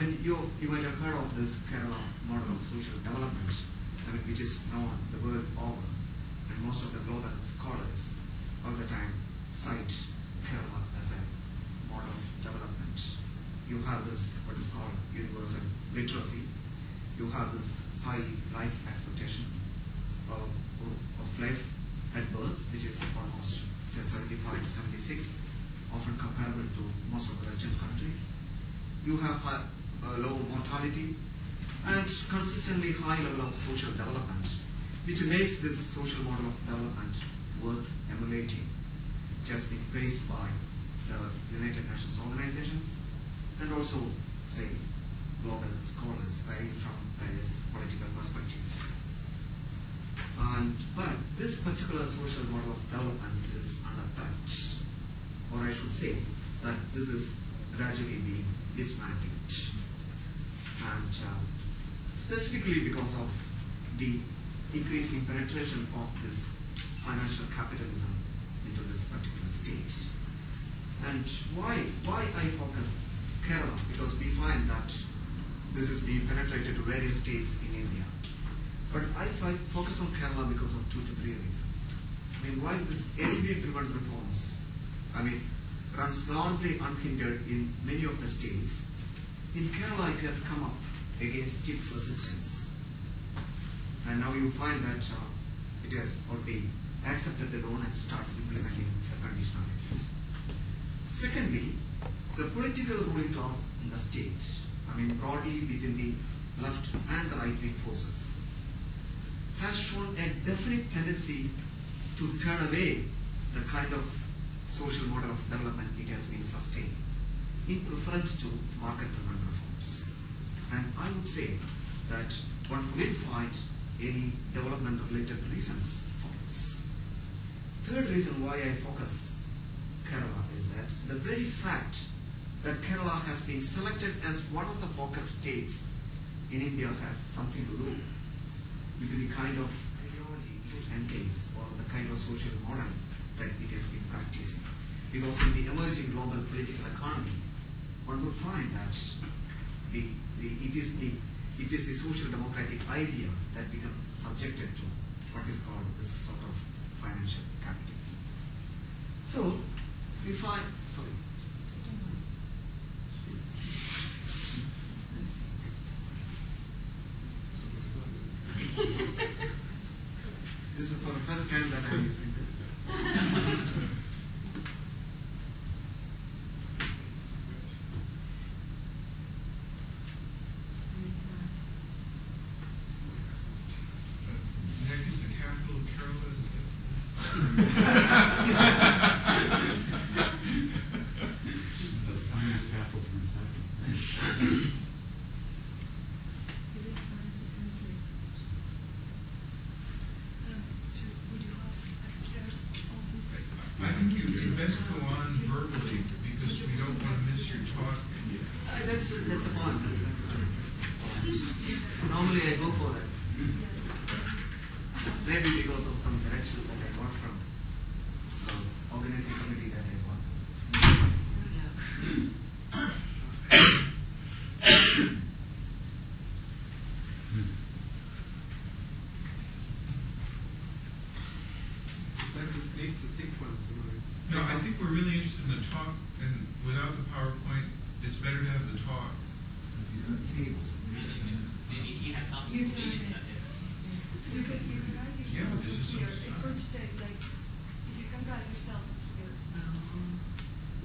You might have heard of this Kerela model of social development, which is known the world over, and most of the global scholars all the time cite Kerela as a model of development. You have this what is called universal literacy. You have this high life expectation of life at birth, which is almost say 75 to 76, often comparable to most of the Western countries. You have low mortality and consistently high level of social development, which makes this social model of development worth emulating. It has been praised by the United Nations organizations and also, say, global scholars varying from various political perspectives. But this particular social model of development is under threat, or I should say that this is gradually being dismantled. And specifically because of the increasing penetration of this financial capitalism into this particular state. And why I focus Kerala? Because we find that this is being penetrated to various states in India. But I focus on Kerala because of 2 to 3 reasons. While this NEP-driven reforms, runs largely unhindered in many of the states, in Kerala it has come up against stiff resistance. And now you find that it has already accepted the loan and started implementing the conditionalities. Secondly, the political ruling class in the state, broadly within the left and the right-wing forces, has shown a definite tendency to turn away the kind of social model of development it has been sustained in preference to market-driven reforms. And I would say that one will find any development-related reasons for this. Third reason why I focus Kerala is that the very fact that Kerala has been selected as one of the focus states in India has something to do with the kind of ideology it entails or the kind of social model that it has been practicing. Because in the emerging global political economy, one would find that it is the social democratic ideas that become subjected to what is called this sort of financial capitalism. So we find, sorry. This is for the first time that I'm using this. Next is the capital of Kerala. I think you best go on verbally because we don't want to miss your talk. That's a point. Normally I go for that. Maybe because of some direction that I got from the organizing committee that I got this. No, I think we're really interested in the talk, and without the PowerPoint, it's better to have the talk. Maybe he has some information that is. So you can write yourself Yeah, this is here. some It's stuff. going to take, if you can write yourself here.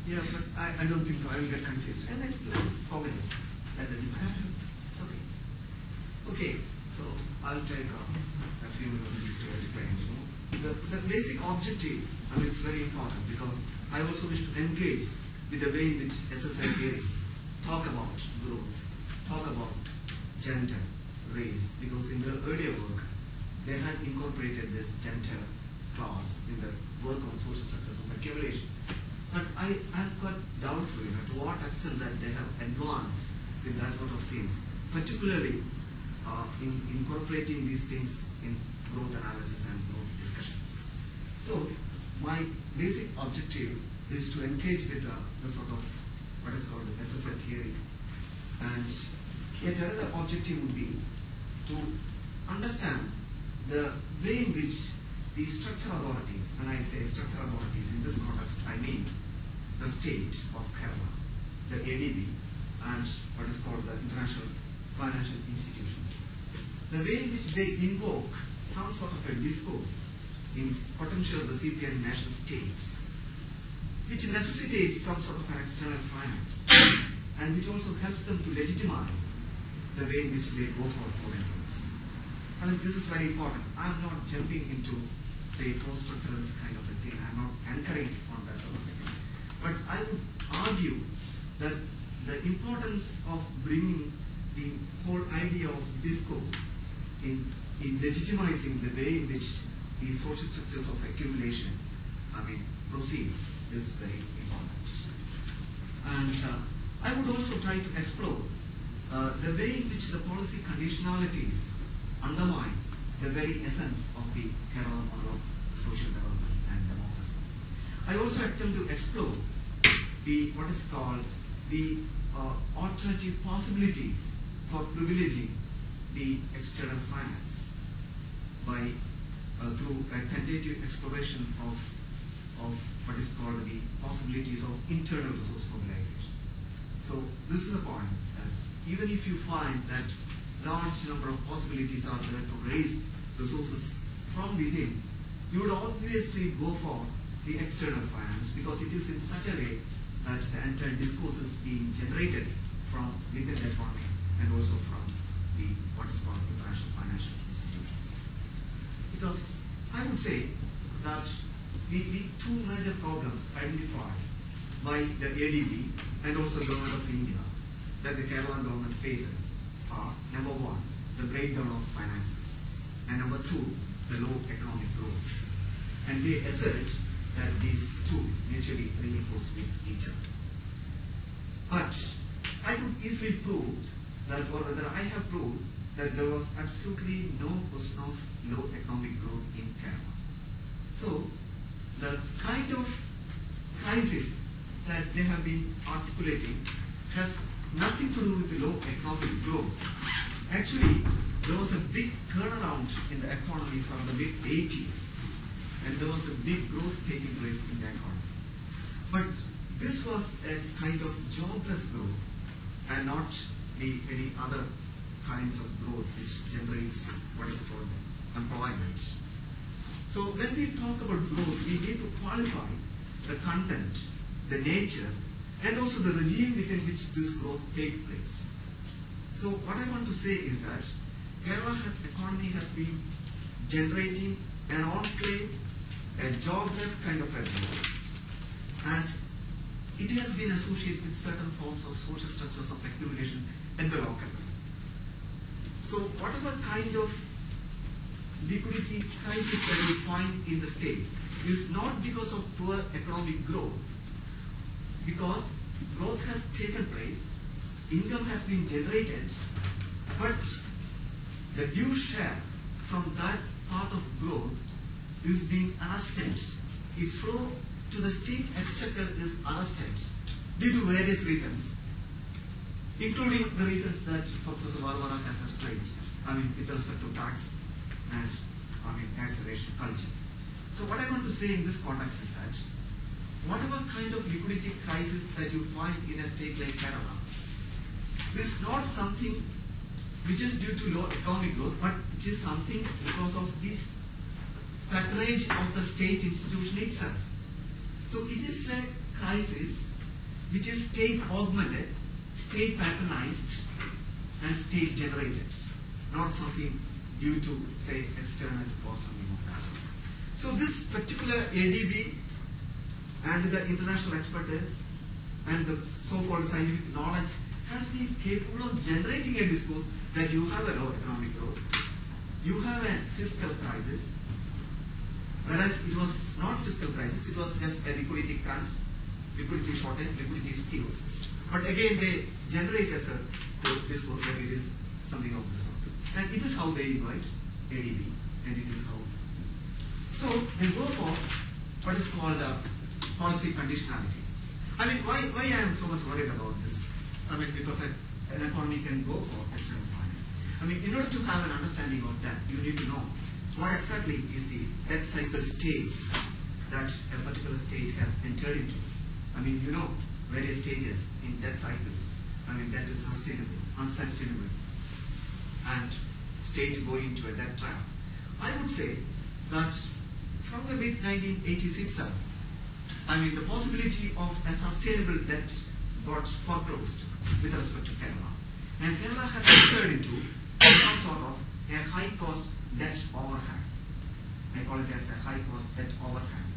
Yeah, but I don't think so. I will get confused. And then let's forget it. That doesn't matter. It's okay. Okay, so I'll take a few minutes to explain. The basic objective, it's very important because I also wish to engage with the way in which SSA theories talk about growth, talk about gender, race, because in the earlier work, they had incorporated this gender clause in the work on social success of accumulation. But I'm quite doubtful to what extent that they have advanced with that sort of things, particularly in incorporating these things in growth analysis and growth discussions. So my basic objective is to engage with the sort of what is called the SSA theory And yet another objective would be to understand the way in which the structural authorities, when I say structural authorities in this context, I mean the state of Kerala, the ADB, and what is called the international financial institutions. The way in which they invoke some sort of a discourse in potential recipient nation states, which necessitates some sort of an external finance, and which also helps them to legitimize the way in which they go for foreign loans. I mean, this is very important. I'm not jumping into, say, post-structuralist kind of a thing. I'm not anchoring on that sort of thing. But I would argue that the importance of bringing the whole idea of discourse in legitimizing the way in which the social structures of accumulation, proceeds is very important. And I would also try to explore the way in which the policy conditionalities undermine the very essence of the Kerala model of social development and democracy. I also attempt to explore the what is called the alternative possibilities for privileging the external finance by through a tentative exploration of what is called the possibilities of internal resource mobilization. So this is a point that even if you find that large number of possibilities are there to raise resources from within, you would obviously go for the external finance because it is in such a way that the entire discourse is being generated from within the economy and also from the what is called international financial institutions. Because I would say that the two major problems identified by the ADB and also the government of India that the Kerala government faces are, number one, the breakdown of finances, and number two, the low economic growth. And they assert that these two mutually reinforce with each other. But I could easily prove that, or rather I have proved that there was absolutely no question of low economic growth in Kerala. So the kind of crisis that they have been articulating has nothing to do with the low economic growth. Actually, there was a big turnaround in the economy from the mid-80s, and there was a big growth taking place in the economy. But this was a kind of jobless growth and not any other kinds of growth which generates what is called employment. So when we talk about growth, we need to qualify the content, the nature, and also the regime within which this growth takes place. So what I want to say is that Kerala economy has been generating an enclave, a jobless kind of a growth, and it has been associated with certain forms of social structures of accumulation at the local level. So whatever kind of liquidity crisis that we find in the state is not because of poor economic growth, because growth has taken place, income has been generated, but the due share from that part of growth is being arrested. Its flow to the state exchequer is arrested due to various reasons, including the reasons that Professor Ravi has explained, with respect to tax and taxation culture. So what I want to say in this context is that whatever kind of liquidity crisis that you find in a state like Kerala is not something which is due to low economic growth, but it is something because of this patronage of the state institution itself. So it is a crisis which is state augmented, state patronized, and state generated, not something due to, say, external or something of that sort. So this particular ADB and the international expertise and the so-called scientific knowledge has been capable of generating a discourse that you have a low economic growth, you have a fiscal crisis, whereas it was not fiscal crisis, it was just a liquidity crunch, liquidity shortage, liquidity skews. But again, they generate as a discourse that it is something of this sort. And it is how they invite ADB, and it is how. So they go for what is called policy conditionalities. Why I am so much worried about this? Because an economy can go for external finance. I mean, in order to have an understanding of that, you need to know what exactly is the debt cycle stage that a particular state has entered into. I mean, you know various stages in debt cycles. I mean, debt is sustainable, unsustainable, and state going into a debt trap. I would say that from the mid-1980s itself, I mean, the possibility of a sustainable debt got foreclosed with respect to Kerala. And Kerala has entered into some sort of a high-cost debt overhang. I call it as a high-cost debt overhang.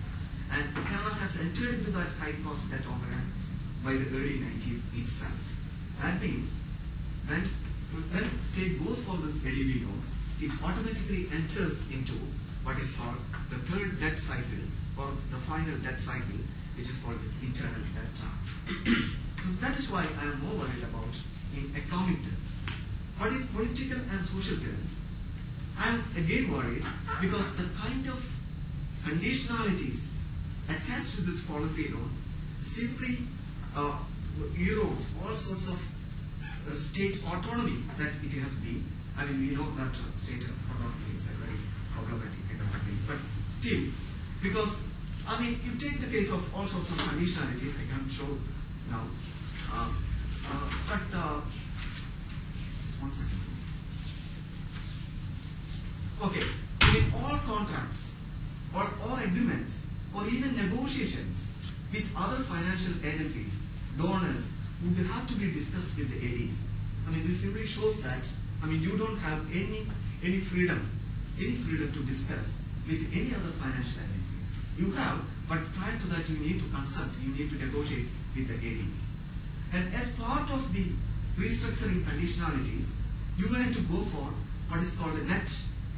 And Kerala has entered into that high-cost debt overhang by the early 90s itself. That means when state goes for this LEV loan, it automatically enters into what is called the third debt cycle, or the final debt cycle, which is called the internal debt trap. So that is why I am more worried about in economic terms. But in political and social terms, I am again worried because the kind of conditionalities attached to this policy loan simply erodes all sorts of state autonomy that it has been. I mean, we know that state autonomy is a very problematic kind of a thing, but still, because, I mean, you take the case of all sorts of conditionalities, I can show now, just 1 second, please. Okay, in all contracts, or agreements, or even negotiations with other financial agencies, donors, would have to be discussed with the AD. I mean, this simply shows that, I mean, you don't have any freedom to discuss with any other financial agencies. You have, but prior to that, you need to consult, you need to negotiate with the AD. And as part of the restructuring conditionalities, you have to go for what is called a net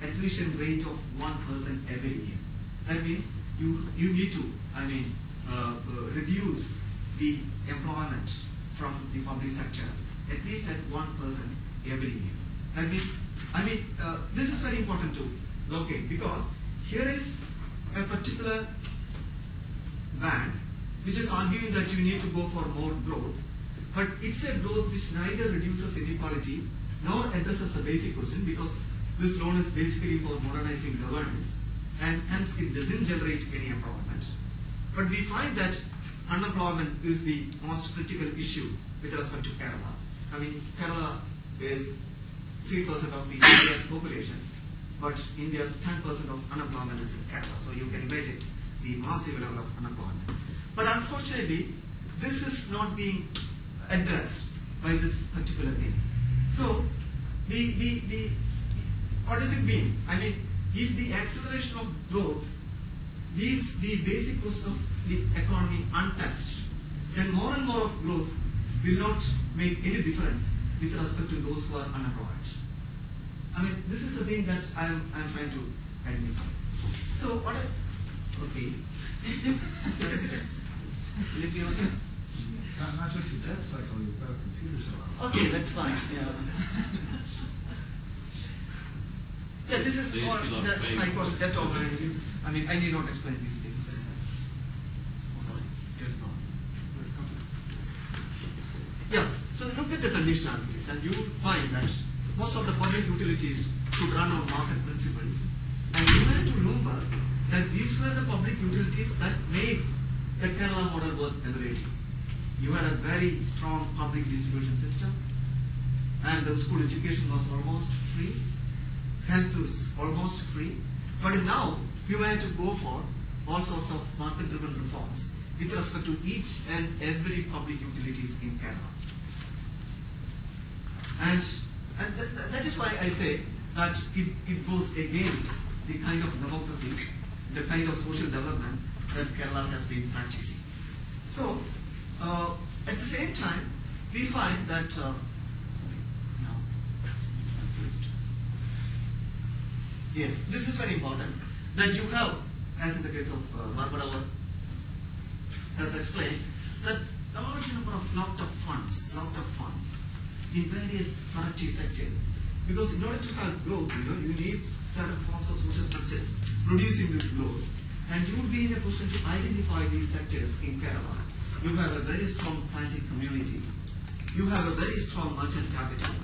attrition rate of 1% every year. That means you need to, I mean, reduce the employment from the public sector at least at 1% every year. That means, I mean, this is very important to locate, because here is a particular bank which is arguing that you need to go for more growth, but it's a growth which neither reduces inequality nor addresses the basic question, because this loan is basically for modernizing governance, and hence it doesn't generate any employment. But we find that unemployment is the most critical issue with respect to Kerala. I mean, Kerala is 3% of the India's population, but India's 10% of unemployment is in Kerala. So you can imagine the massive level of unemployment. But unfortunately, this is not being addressed by this particular thing. So, what does it mean? I mean, if the acceleration of growth leaves the basic cost of the economy untouched, then more and more of growth will not make any difference with respect to those who are unemployed. I mean, this is the thing that I'm trying to identify. So, what okay. What is this? Will it be okay? Not just the debt cycle, you've got a computer cycle. Okay, that's fine. Yeah. Yeah, this is for the high cost debt overhang. I mean, I need not explain these things. Oh, sorry, it is not. Yeah, so look at the conditionalities, and you will find that most of the public utilities could run on market principles. And you have to remember that these were the public utilities that made the Kerala model worth emulating. You had a very strong public distribution system, and the school education was almost free, health was almost free, but now you had to go for all sorts of market-driven reforms with respect to each and every public utilities in Kerala. And that is why I say that it goes against the kind of democracy, the kind of social development that Kerala has been practicing. So, at the same time, we find that, yes, this is very important, that you have, as in the case of Barbara has explained, that large number of lot of funds in various productive sectors. Because in order to have growth, you need certain forms of social structures producing this growth. And you would be in a position to identify these sectors in Kerala. You have a very strong planting community. you have a very strong merchant capital,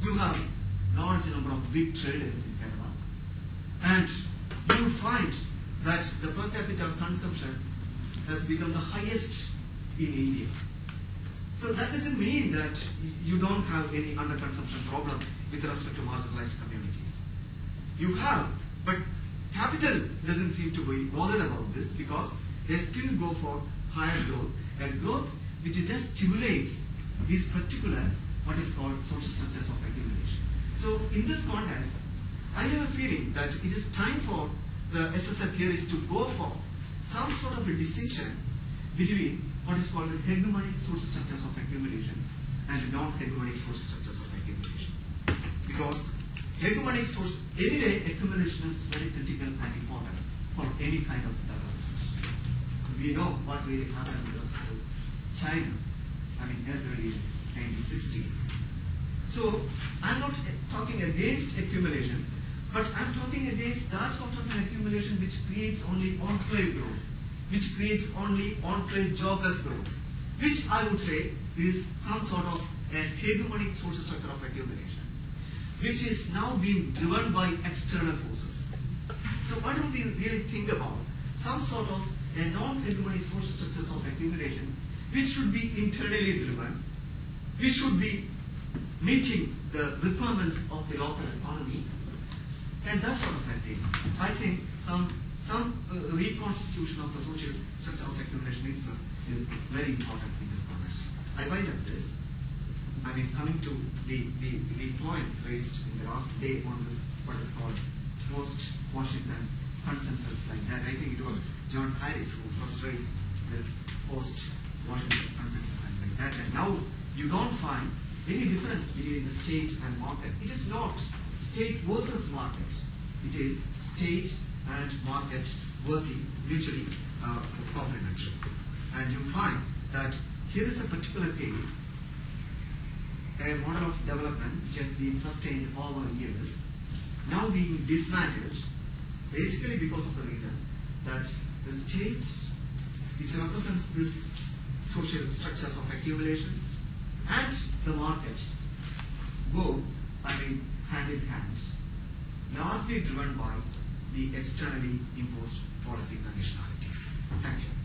you have large number of big traders in Kerala, and you find that the per capita consumption has become the highest in India. So that doesn't mean that you don't have any underconsumption problem with respect to marginalized communities. You have, but capital doesn't seem to be bothered about this because they still go for higher growth, a growth which just stimulates these particular, what is called social structures of accumulation. So in this context, I have a feeling that it is time for the SSA theorists to go for some sort of a distinction between what is called hegemonic social structures of accumulation and non-hegemonic social structures of accumulation. Because hegemonic social, anyway, accumulation is very critical and important for any kind of development. We know what really happened with respect to China, I mean, as early as 1960s. So, I'm not talking against accumulation, but I'm talking against that sort of an accumulation which creates only enclave growth, which creates only enclave jobless growth, which I would say is some sort of a hegemonic social structure of accumulation, which is now being driven by external forces. So why don't we really think about some sort of a non-hegemonic social structures of accumulation which should be internally driven, which should be meeting the requirements of the local economy, and that sort of a thing. I think some reconstitution of the social structure of accumulation itself is very important in this context. I wind up this. I mean, coming to the points raised in the last day on this, what is called post-Washington consensus like that. I think it was John Harris who first raised this post-Washington consensus and like that. And now you don't find any difference between the state and market. It is not state versus market. It is state and market working mutually complementary. And you find that here is a particular case, a model of development which has been sustained over years, now being dismantled, basically because of the reason that the state, which represents this social structures of accumulation, and the market go, hand in hand, largely driven by the externally imposed policy conditionalities. Thank you.